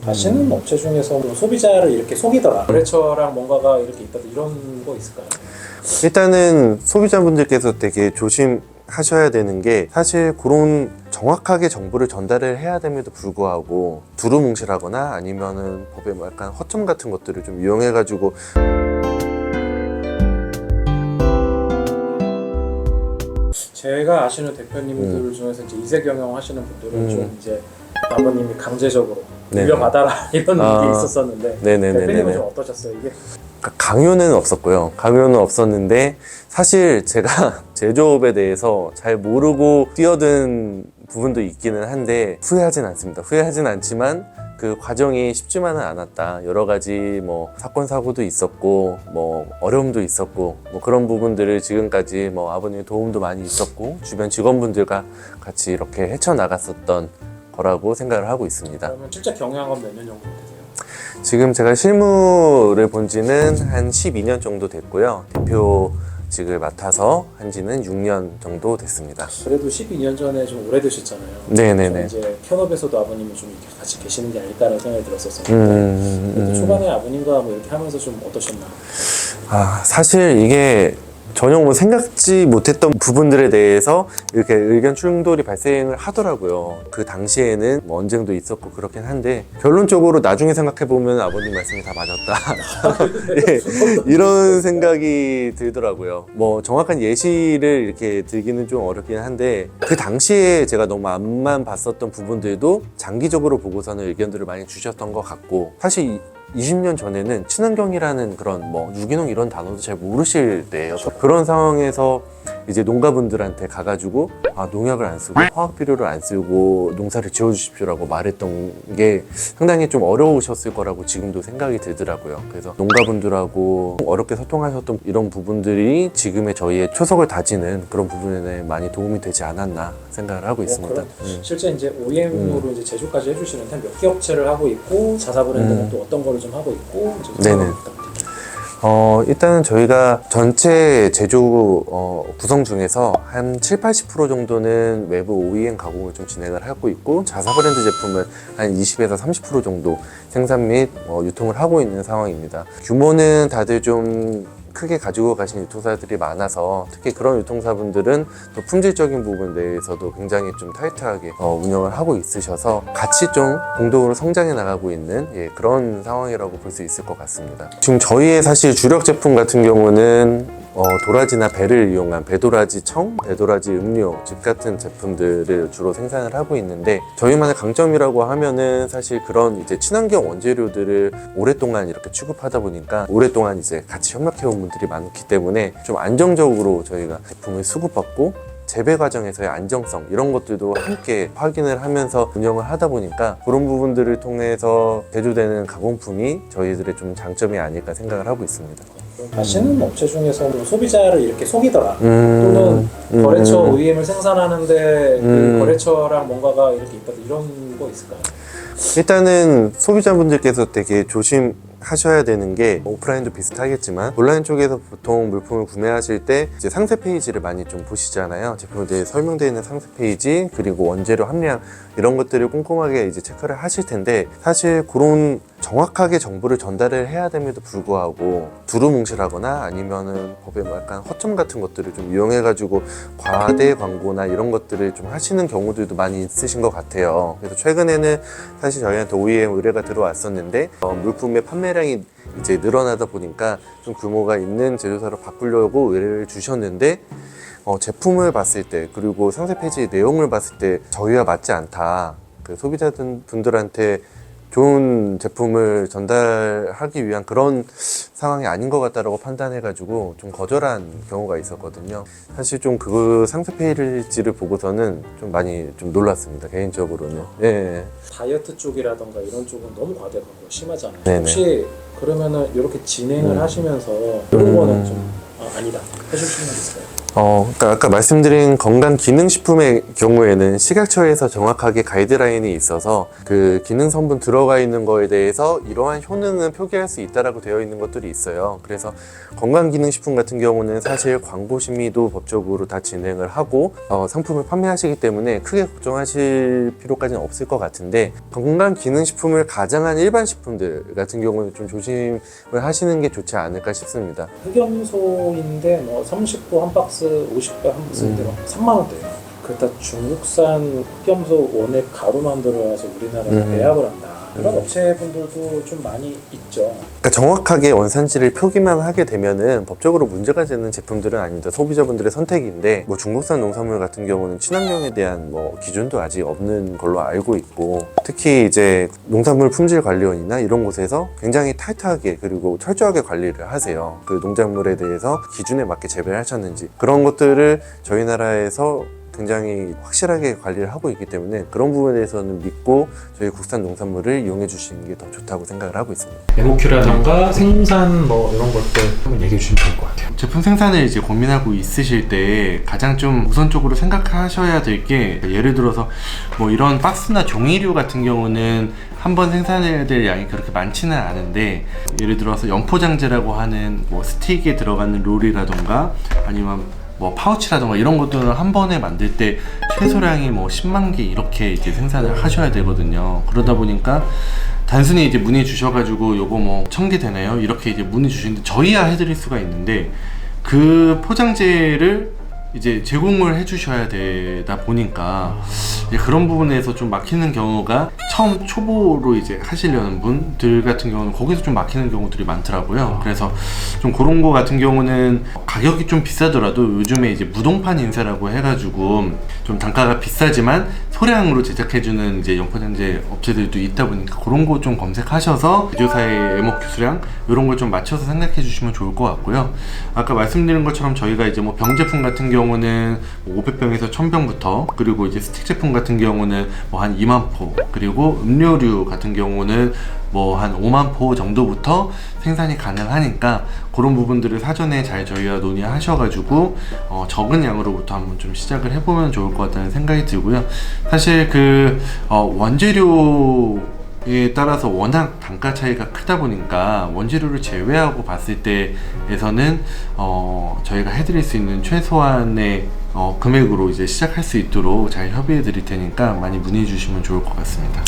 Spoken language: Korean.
아시는 업체 중에서 뭐 소비자를 이렇게 속이더라, 거래처랑 뭔가가 이렇게 있다, 이런 거 있을까요? 일단은 소비자분들께서 되게 조심하셔야 되는 게, 사실 그런 정확하게 정보를 전달을 해야 됨에도 불구하고 두루뭉실하거나 아니면은 법에 뭐 약간 허점 같은 것들을 좀 이용해가지고 제가 아시는 대표님들 중에서 이제 이세 경영 하시는 분들은 좀 이제 아버님이 강제적으로 물려받아라 이런 게 있었었는데, 대표님은 좀 어떠셨어요? 이게 강요는 없었고요. 강요는 없었는데, 사실 제가 제조업에 대해서 잘 모르고 뛰어든 부분도 있기는 한데 후회하진 않습니다. 후회하진 않지만 그 과정이 쉽지만은 않았다. 여러 가지 뭐 사건 사고도 있었고 뭐 어려움도 있었고 뭐 그런 부분들을 지금까지 뭐 아버님의 도움도 많이 있었고 주변 직원분들과 같이 이렇게 헤쳐나갔었던 거라고 생각을 하고 있습니다. 그러면 실제 경영은 몇 년 정도 되세요? 지금 제가 실무를 본 지는 한 12년 정도 됐고요. 대표직을 맡아서 한 지는 6년 정도 됐습니다. 그래도 12년 전에 좀 오래되셨잖아요. 네네네. 이제 현업에서도 아버님이 좀 이렇게 같이 계시는 게 아닐까라는 생각이 들었었는데, 그래도 초반에 아버님과 뭐 이렇게 하면서 좀 어떠셨나요? 사실 이게 전혀 뭐 생각지 못했던 부분들에 대해서 이렇게 의견 충돌이 발생을 하더라고요. 그 당시에는 뭐 언쟁도 있었고 그렇긴 한데, 결론적으로 나중에 생각해보면 아버님 말씀이 다 맞았다. 예, 이런 생각이 들더라고요. 뭐 정확한 예시를 이렇게 들기는 좀 어렵긴 한데, 그 당시에 제가 너무 앞만 봤었던 부분들도 장기적으로 보고서는 의견들을 많이 주셨던 것 같고, 사실 20년 전에는 친환경이라는 그런 뭐 유기농 이런 단어도 잘 모르실 때예요. 그런 상황에서 이제 농가분들한테 가가지고 농약을 안 쓰고 화학 비료를 안 쓰고 농사를 지어주십시오라고 말했던 게 상당히 좀 어려우셨을 거라고 지금도 생각이 들더라고요. 그래서 농가분들하고 어렵게 소통하셨던 이런 부분들이 지금의 저희의 초석을 다지는 그런 부분에 많이 도움이 되지 않았나 생각을 하고 있습니다. 실제 이제 OEM으로 이제 제조까지 해주시는데 몇 개 업체를 하고 있고, 자사 브랜드는 또 어떤 거를 좀 하고 있고, 네네. 일단은 저희가 전체 제조 구성 중에서 한 7~80% 정도는 외부 OEM 가공을 좀 진행을 하고 있고, 자사 브랜드 제품은 한 20에서 30% 정도 생산 및 유통을 하고 있는 상황입니다. 규모는 다들 좀 크게 가지고 가신 유통사들이 많아서, 특히 그런 유통사분들은 또 품질적인 부분 내에서도 굉장히 좀 타이트하게 운영을 하고 있으셔서 같이 좀 공동으로 성장해 나가고 있는 그런 상황이라고 볼 수 있을 것 같습니다. 지금 저희의 사실 주력 제품 같은 경우는 도라지나 배를 이용한 배도라지 청, 배도라지 음료즙 같은 제품들을 주로 생산을 하고 있는데, 저희만의 강점이라고 하면은 사실 그런 이제 친환경 원재료들을 오랫동안 이렇게 취급하다 보니까 오랫동안 이제 같이 협력해온 분들이 많기 때문에 좀 안정적으로 저희가 제품을 수급받고 재배 과정에서의 안정성 이런 것들도 함께 확인을 하면서 운영을 하다 보니까 그런 부분들을 통해서 제조되는 가공품이 저희들의 좀 장점이 아닐까 생각을 하고 있습니다. 아시는 업체 중에서 뭐 소비자를 이렇게 속이더라, 또는 거래처 OEM을 생산하는데 그 거래처랑 뭔가가 이렇게 있다, 이런 거 있을까요? 일단은 소비자분들께서 되게 조심하셔야 되는 게, 오프라인도 비슷하겠지만 온라인 쪽에서 보통 물품을 구매하실 때 이제 상세 페이지를 많이 좀 보시잖아요. 제품에 대해 설명되어 있는 상세 페이지, 그리고 원재료 함량 이런 것들을 꼼꼼하게 이제 체크를 하실 텐데, 사실 그런 정확하게 정보를 전달을 해야 됨에도 불구하고 두루뭉실하거나 아니면은 법에 뭐 약간 허점 같은 것들을 좀 이용해가지고 과대 광고나 이런 것들을 좀 하시는 경우들도 많이 있으신 것 같아요. 그래서 최근에는 사실 저희한테 OEM 의뢰가 들어왔었는데, 물품의 판매량이 이제 늘어나다 보니까 좀 규모가 있는 제조사로 바꾸려고 의뢰를 주셨는데, 제품을 봤을 때 그리고 상세 페이지 내용을 봤을 때 저희와 맞지 않다, 그 소비자분들한테 좋은 제품을 전달하기 위한 그런 상황이 아닌 것 같다라고 판단해가지고 좀 거절한 경우가 있었거든요. 사실 좀 그 상세 페이지를 보고서는 좀 많이 좀 놀랐습니다, 개인적으로는. 예. 다이어트 쪽이라던가 이런 쪽은 너무 과대 광고가 심하잖아요. 네네. 혹시 그러면은 이렇게 진행을 하시면서 이런 거는 좀 아니다 해줄 수 있는 게 있을까요? 그러니까 아까 말씀드린 건강기능식품의 경우에는 식약처에서 정확하게 가이드라인이 있어서 그 기능 성분 들어가 있는 거에 대해서 이러한 효능은 표기할 수 있다라고 되어 있는 것들이 있어요. 그래서 건강기능식품 같은 경우는 사실 광고 심의도 법적으로 다 진행을 하고 상품을 판매하시기 때문에 크게 걱정하실 필요까지는 없을 것 같은데, 건강기능식품을 가장한 일반 식품들 같은 경우는 좀 조심을 하시는 게 좋지 않을까 싶습니다. 흑염소인데 뭐 30호 한 박스, 50배 한 박스인데 3만 원대예요. 그러다 중국산 흑염소 원액 가루 만들어서 우리나라에 배합을 한다. 그런 업체분들도 좀 많이 있죠. 그러니까 정확하게 원산지를 표기만 하게 되면은 법적으로 문제가 되는 제품들은 아닙니다. 소비자분들의 선택인데, 뭐 중국산 농산물 같은 경우는 친환경에 대한 뭐 기준도 아직 없는 걸로 알고 있고, 특히 이제 농산물 품질관리원이나 이런 곳에서 굉장히 타이트하게 그리고 철저하게 관리를 하세요. 그 농작물에 대해서 기준에 맞게 재배를 하셨는지, 그런 것들을 저희 나라에서 굉장히 확실하게 관리를 하고 있기 때문에 그런 부분에 대해서는 믿고 저희 국산 농산물을 이용해 주시는 게 더 좋다고 생각을 하고 있습니다. MOQ라던가 생산 뭐 이런 것들 한번 얘기해 주시면 좋을 것 같아요. 제품 생산을 이제 고민하고 있으실 때 가장 좀 우선적으로 생각하셔야 될 게, 예를 들어서 뭐 이런 박스나 종이류 같은 경우는 한 번 생산해야 될 양이 그렇게 많지는 않은데, 예를 들어서 연포장재라고 하는 뭐 스틱에 들어가는 롤이라던가 아니면 뭐 파우치라던가 이런 것들은 한 번에 만들 때 최소량이 뭐 10만 개 이렇게 이제 생산을 하셔야 되거든요. 그러다 보니까 단순히 이제 문의 주셔가지고 요거 뭐 1000개 되나요? 이렇게 이제 문의 주시는데 저희야 해드릴 수가 있는데, 그 포장재를 이제 제공을 해주셔야 되다 보니까 이제 그런 부분에서 좀 막히는 경우가, 처음 초보로 이제 하시려는 분들 같은 경우는 거기서 좀 막히는 경우들이 많더라고요. 그래서 좀 그런 거 같은 경우는 가격이 좀 비싸더라도 요즘에 이제 무동판 인쇄라고 해가지고 좀 단가가 비싸지만 소량으로 제작해주는 이제 연포장재 업체들도 있다 보니까 그런 거 좀 검색하셔서 제조사의 MOQ 수량 이런 걸 좀 맞춰서 생각해 주시면 좋을 것 같고요. 아까 말씀드린 것처럼 저희가 이제 뭐 병 제품 같은 경우는 500병에서 1000병부터, 그리고 이제 스틱 제품 같은 경우는 뭐 한 2만 포, 그리고 음료류 같은 경우는 뭐 한 5만 포 정도부터 생산이 가능하니까 그런 부분들을 사전에 잘 저희와 논의하셔가지고 적은 양으로부터 한번 좀 시작을 해보면 좋을 것 같다는 생각이 들고요. 사실 그 원재료에 따라서 워낙 단가 차이가 크다 보니까 원재료를 제외하고 봤을 때에서는 저희가 해드릴 수 있는 최소한의 금액으로 이제 시작할 수 있도록 잘 협의해 드릴 테니까 많이 문의해 주시면 좋을 것 같습니다.